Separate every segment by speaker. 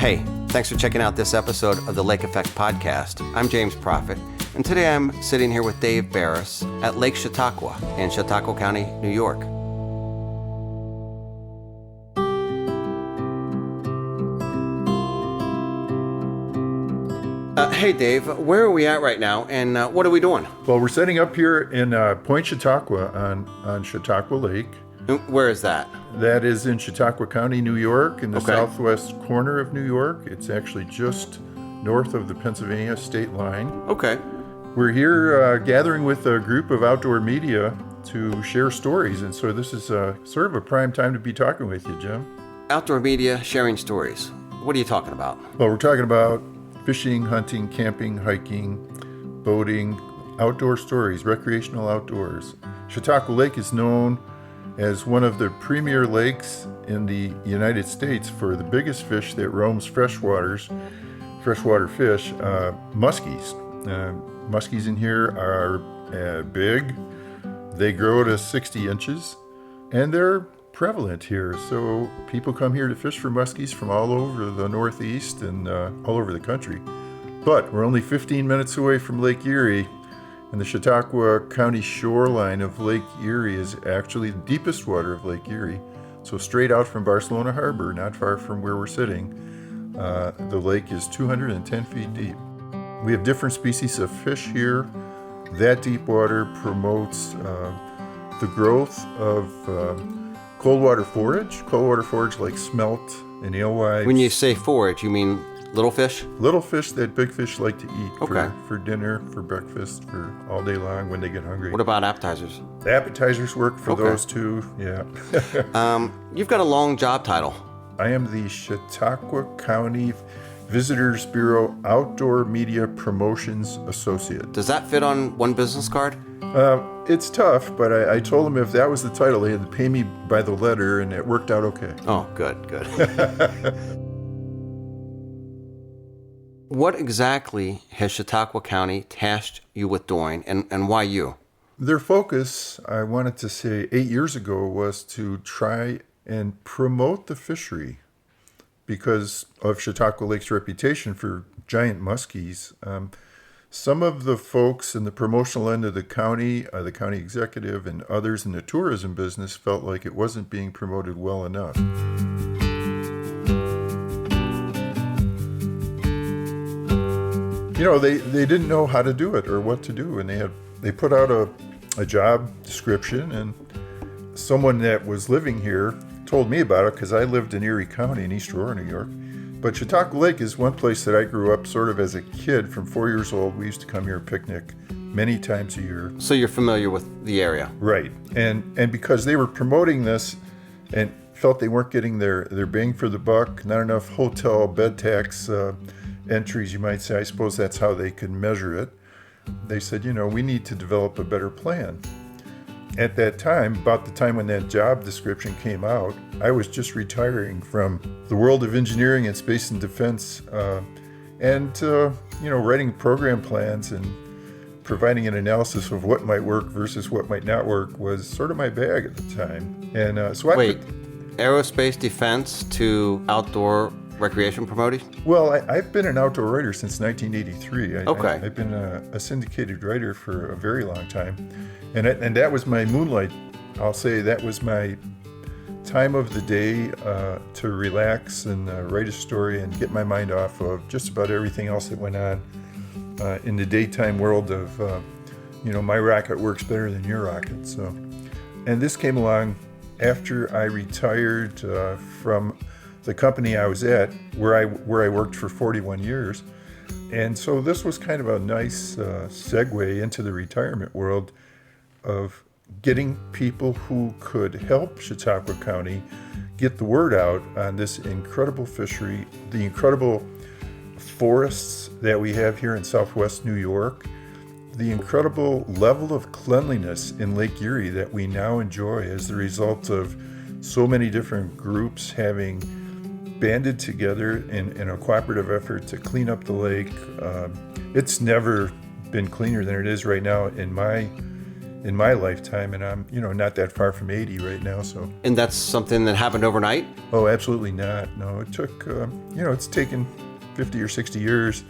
Speaker 1: Hey, thanks for checking out this episode of the Lake Effect Podcast. I'm James Proffitt, and today I'm sitting here with Dave Barris at Lake Chautauqua in Chautauqua County, New York. Hey Dave, where are we at right now, and what are we doing?
Speaker 2: Well, we're setting up here in Point Chautauqua on Chautauqua Lake.
Speaker 1: Where is that?
Speaker 2: That is in Chautauqua County, New York, in the
Speaker 1: Okay.
Speaker 2: southwest corner of New York. It's actually just north of the Pennsylvania state line.
Speaker 1: Okay.
Speaker 2: We're here gathering with a group of outdoor media to share stories, and so this is sort of a prime time to be talking with you, Jim.
Speaker 1: Outdoor media, sharing stories. What are you talking about?
Speaker 2: Well, we're talking about fishing, hunting, camping, hiking, boating, outdoor stories, recreational outdoors. Chautauqua Lake is known as one of the premier lakes in the United States for the biggest fish that roams freshwater fish, muskies. Muskies in here are big. They grow to 60 inches, and they're prevalent here. So people come here to fish for muskies from all over the Northeast and all over the country. But we're only 15 minutes away from Lake Erie, and the Chautauqua County shoreline of Lake Erie is actually the deepest water of Lake Erie. So straight out from Barcelona Harbor, not far from where we're sitting, the lake is 210 feet deep. We have different species of fish here. That deep water promotes the growth of cold water forage like smelt and alewives.
Speaker 1: When you say forage, you mean little fish?
Speaker 2: Little fish that big fish like to eat
Speaker 1: Okay.
Speaker 2: for dinner, for breakfast, for all day long when they get hungry.
Speaker 1: What about appetizers?
Speaker 2: The appetizers work for
Speaker 1: Okay.
Speaker 2: those too, yeah.
Speaker 1: You've got a long job title.
Speaker 2: I am the Chautauqua County Visitors Bureau Outdoor Media Promotions Associate.
Speaker 1: Does that fit on one business card?
Speaker 2: It's tough, but I told them if that was the title, they had to pay me by the letter, and it worked out okay.
Speaker 1: Oh, good. What exactly has Chautauqua County tasked you with doing, and why you?
Speaker 2: Their focus, I wanted to say 8 years ago, was to try and promote the fishery because of Chautauqua Lake's reputation for giant muskies. Some of the folks in the promotional end of the county executive and others in the tourism business felt like it wasn't being promoted well enough. You know, they didn't know how to do it or what to do, and they put out a job description, and someone that was living here told me about it because I lived in Erie County in East Aurora, New York. But Chautauqua Lake is one place that I grew up sort of as a kid. From 4 years old, we used to come here and picnic many times a year.
Speaker 1: So you're familiar with the area?
Speaker 2: Right. And because they were promoting this and felt they weren't getting their bang for the buck, not enough hotel bed tax entries, you might say. I suppose that's how they could measure it. They said, we need to develop a better plan. At that time, about the time when that job description came out, I was just retiring from the world of engineering and space and defense, and writing program plans and providing an analysis of what might work versus what might not work was sort of my bag at the time. And so
Speaker 1: aerospace defense to outdoor recreation promoting?
Speaker 2: Well, I've been an outdoor writer since 1983.
Speaker 1: Okay.
Speaker 2: I've been a syndicated writer for a very long time. And that was my moonlight. I'll say that was my time of the day to relax and write a story and get my mind off of just about everything else that went on in the daytime world of, my rocket works better than your rocket. So, and this came along after I retired from the company I was at, where I worked for 41 years. And so this was kind of a nice segue into the retirement world of getting people who could help Chautauqua County get the word out on this incredible fishery, the incredible forests that we have here in southwest New York, the incredible level of cleanliness in Lake Erie that we now enjoy as the result of so many different groups having banded together in a cooperative effort to clean up the lake. It's never been cleaner than it is right now in my in my lifetime, and I'm, not that far from 80 right now, so.
Speaker 1: And that's something that happened overnight?
Speaker 2: Oh, absolutely not. No, it took, it's taken 50 or 60 years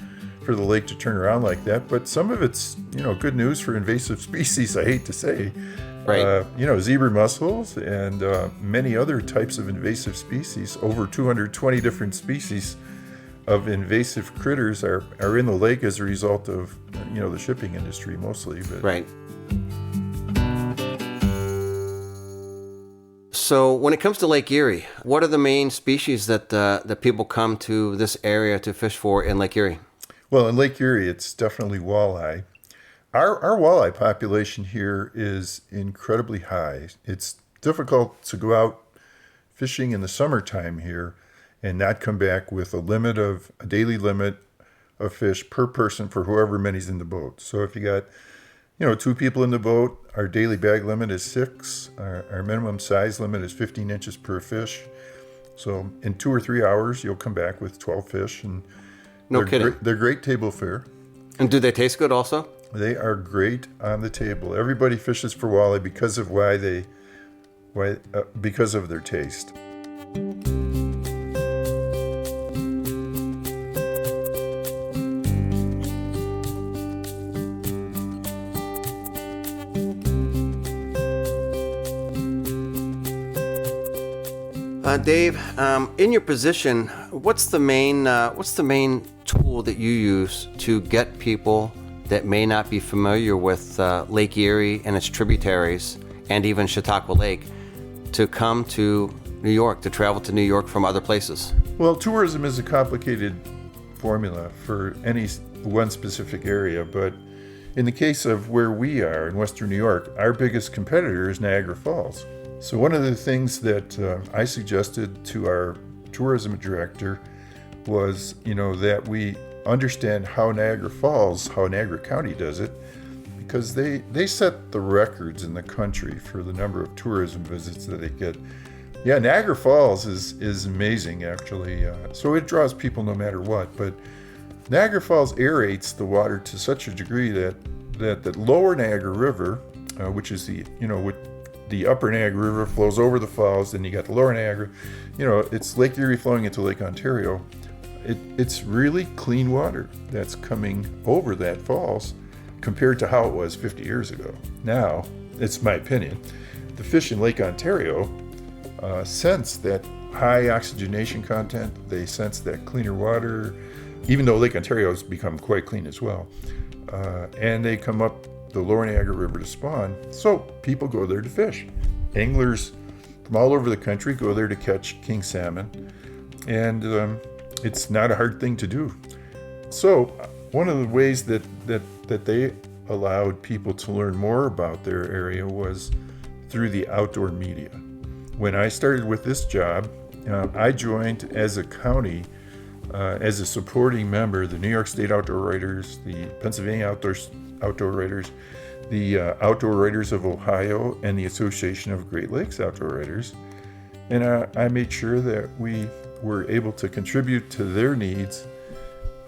Speaker 2: for the lake to turn around like that, but some of it's, good news for invasive species, I hate to say.
Speaker 1: Right.
Speaker 2: Zebra mussels and many other types of invasive species, over 220 different species of invasive critters are in the lake as a result of, the shipping industry mostly. But.
Speaker 1: Right. So when it comes to Lake Erie, what are the main species that people come to this area to fish for in Lake Erie?
Speaker 2: Well, in Lake Erie, it's definitely walleye. Our walleye population here is incredibly high. It's difficult to go out fishing in the summertime here and not come back with a daily limit of fish per person for however many's in the boat. So if you got, 2 people in the boat, our daily bag limit is 6. Our minimum size limit is 15 inches per fish. So in 2 or 3 hours, you'll come back with 12 fish. And
Speaker 1: No kidding.
Speaker 2: They're great table fare.
Speaker 1: And do they taste good also?
Speaker 2: They are great on the table. Everybody fishes for walleye because of their taste.
Speaker 1: Dave, in your position, what's the main tool that you use to get people that may not be familiar with Lake Erie and its tributaries, and even Chautauqua Lake, to come to New York, to travel to New York from other places?
Speaker 2: Well, tourism is a complicated formula for any one specific area, but in the case of where we are in Western New York, our biggest competitor is Niagara Falls. So one of the things that I suggested to our tourism director was, that we understand how Niagara County does it, because they set the records in the country for the number of tourism visits that they get. Yeah, Niagara Falls is amazing, actually. So it draws people no matter what. But Niagara Falls aerates the water to such a degree that the lower Niagara River, which is the upper Niagara River flows over the falls, then you got the lower Niagara. It's Lake Erie flowing into Lake Ontario. It's really clean water that's coming over that falls compared to how it was 50 years ago. Now, it's my opinion, the fish in Lake Ontario sense that high oxygenation content. They sense that cleaner water, even though Lake Ontario has become quite clean as well. And they come up the lower Niagara River to spawn. So people go there to fish. Anglers from all over the country go there to catch king salmon. And it's not a hard thing to do. So one of the ways that they allowed people to learn more about their area was through the outdoor media. When I started with this job, I joined as a county, as a supporting member, the New York State Outdoor Writers, the Pennsylvania Outdoor Writers, the Outdoor Writers of Ohio, and the Association of Great Lakes Outdoor Writers. And I made sure that we were able to contribute to their needs.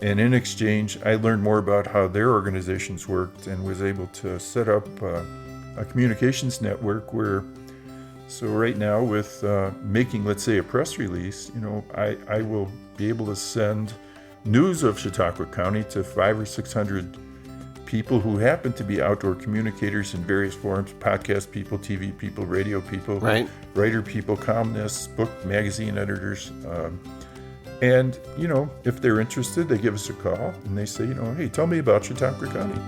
Speaker 2: And in exchange, I learned more about how their organizations worked and was able to set up a communications network where, so right now with making, let's say, a press release, I will be able to send news of Chautauqua County to 500 or 600 people who happen to be outdoor communicators in various forms: podcast people, TV people, radio people,
Speaker 1: right,
Speaker 2: writer people, columnists, book, magazine editors. And, if they're interested, they give us a call and they say, hey, tell me about Chautauqua County.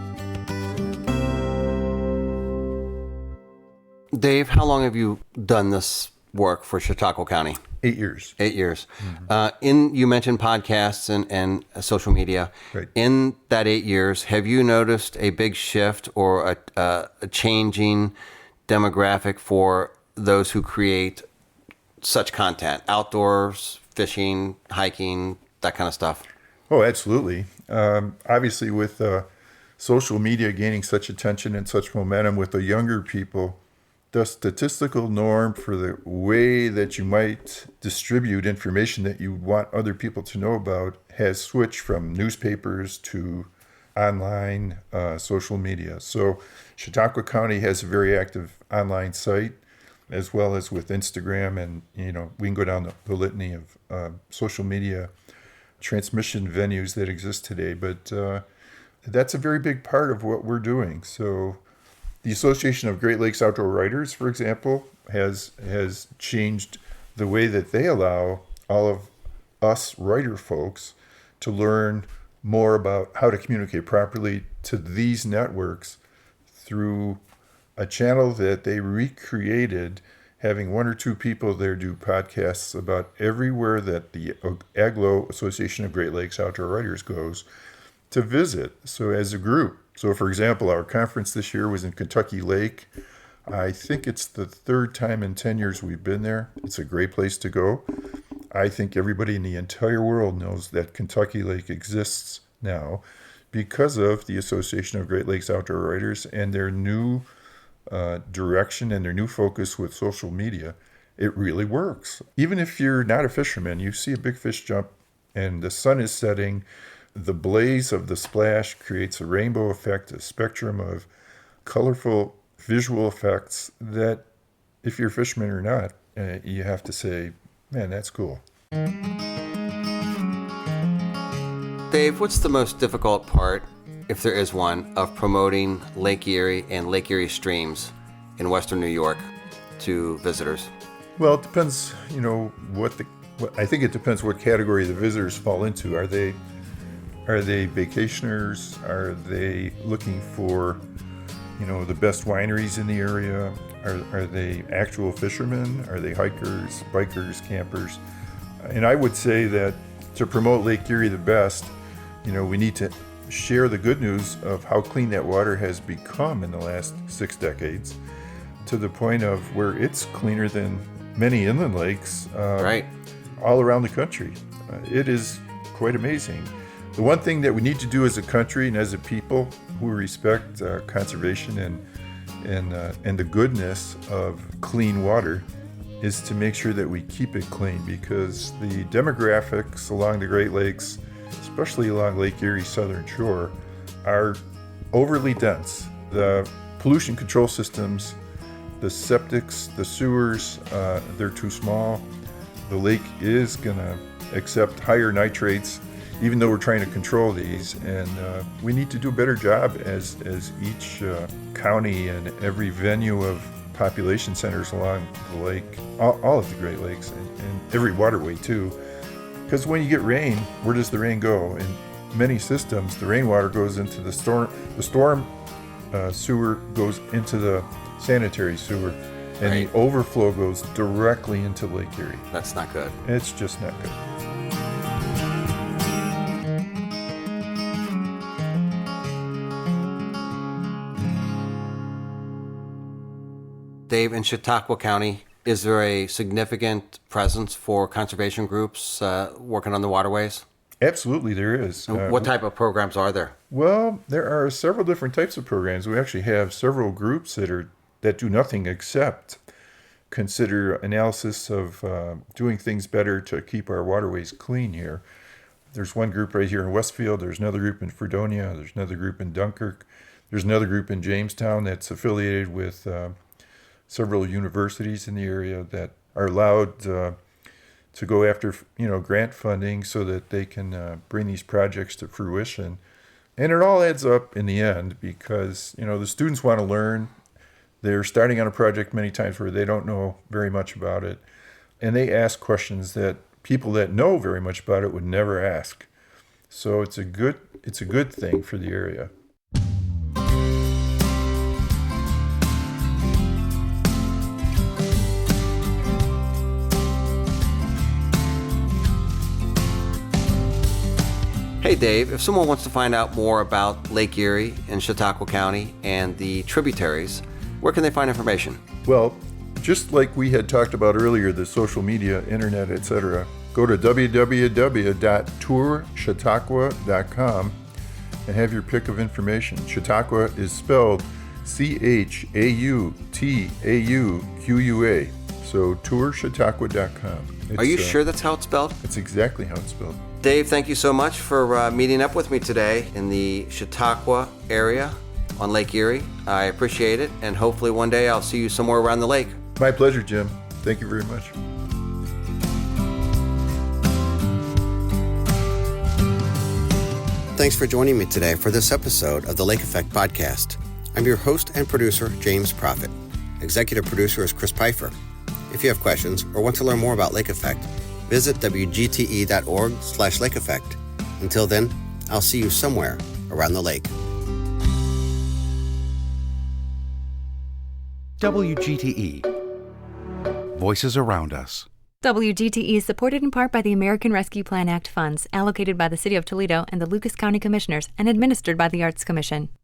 Speaker 1: Dave, how long have you done this work for Chautauqua County?
Speaker 2: 8 years.
Speaker 1: 8 years. Mm-hmm. You mentioned podcasts and social media.
Speaker 2: Right.
Speaker 1: In that 8 years, have you noticed a big shift or a changing demographic for those who create such content? Outdoors, fishing, hiking, that kind of stuff?
Speaker 2: Oh, absolutely. Obviously, with social media gaining such attention and such momentum with the younger people, the statistical norm for the way that you might distribute information that you want other people to know about has switched from newspapers to online social media. So Chautauqua County has a very active online site, as well as with Instagram, and we can go down the litany of social media transmission venues that exist today. But that's a very big part of what we're doing. So the Association of Great Lakes Outdoor Writers, for example, has changed the way that they allow all of us writer folks to learn more about how to communicate properly to these networks through a channel that they recreated, having one or two people there do podcasts about everywhere that the AGLO, Association of Great Lakes Outdoor Writers, goes to visit. So as a group. So for example, our conference this year was in Kentucky Lake. I think it's the third time in 10 years we've been there. It's a great place to go. I think everybody in the entire world knows that Kentucky Lake exists now because of the Association of Great Lakes Outdoor Writers and their new direction and their new focus with social media. It really works. Even if you're not a fisherman, you see a big fish jump and the sun is setting, the blaze of the splash creates a rainbow effect, a spectrum of colorful visual effects that, if you're a fisherman or not, you have to say, man, that's cool.
Speaker 1: Dave, what's the most difficult part, if there is one, of promoting Lake Erie and Lake Erie streams in Western New York to visitors?
Speaker 2: Well, it depends, I think it depends what category the visitors fall into. Are they vacationers? Are they looking for, the best wineries in the area? Are they actual fishermen? Are they hikers, bikers, campers? And I would say that to promote Lake Erie the best, we need to share the good news of how clean that water has become in the last 6 decades, to the point of where it's cleaner than many inland lakes
Speaker 1: right,
Speaker 2: all around the country. It is quite amazing. The one thing that we need to do as a country and as a people who respect conservation and the goodness of clean water is to make sure that we keep it clean, because the demographics along the Great Lakes, especially along Lake Erie's southern shore, are overly dense. The pollution control systems, the septics, the sewers, they're too small. The lake is going to accept higher nitrates, even though we're trying to control these. And we need to do a better job as each county and every venue of population centers along the lake, all of the Great Lakes, and every waterway too. Because when you get rain, where does the rain go? In many systems, the rainwater goes into the storm. The storm sewer goes into the sanitary sewer, and
Speaker 1: right,
Speaker 2: the overflow goes directly into Lake Erie.
Speaker 1: That's not good.
Speaker 2: It's just not good.
Speaker 1: Dave, in Chautauqua County, is there a significant presence for conservation groups working on the waterways?
Speaker 2: Absolutely, there is.
Speaker 1: What type of programs are there?
Speaker 2: Well, there are several different types of programs. We actually have several groups that do nothing except consider analysis of doing things better to keep our waterways clean here. There's one group right here in Westfield. There's another group in Fredonia. There's another group in Dunkirk. There's another group in Jamestown that's affiliated with several universities in the area that are allowed to go after grant funding so that they can bring these projects to fruition. And it all adds up in the end, because the students want to learn. They're starting on a project many times where they don't know very much about it, and they ask questions that people that know very much about it would never ask. So it's a good thing for the area.
Speaker 1: Hey Dave, if someone wants to find out more about Lake Erie in Chautauqua County and the tributaries, where can they find information?
Speaker 2: Well, just like we had talked about earlier, the social media, internet, etc., go to www.tourchautauqua.com and have your pick of information. Chautauqua is spelled Chautauqua. So tourchautauqua.com.
Speaker 1: Are you sure that's how it's spelled?
Speaker 2: It's exactly how it's spelled.
Speaker 1: Dave, thank you so much for meeting up with me today in the Chautauqua area on Lake Erie. I appreciate it, and hopefully one day I'll see you somewhere around the lake.
Speaker 2: My pleasure, Jim. Thank you very much.
Speaker 1: Thanks for joining me today for this episode of the Lake Effect Podcast. I'm your host and producer, James Proffitt. Executive producer is Chris Pfeiffer. If you have questions or want to learn more about Lake Effect, visit wgte.org/Lake Effect. Until then, I'll see you somewhere around the lake.
Speaker 3: WGTE. Voices around us.
Speaker 4: WGTE is supported in part by the American Rescue Plan Act funds allocated by the City of Toledo and the Lucas County Commissioners and administered by the Arts Commission.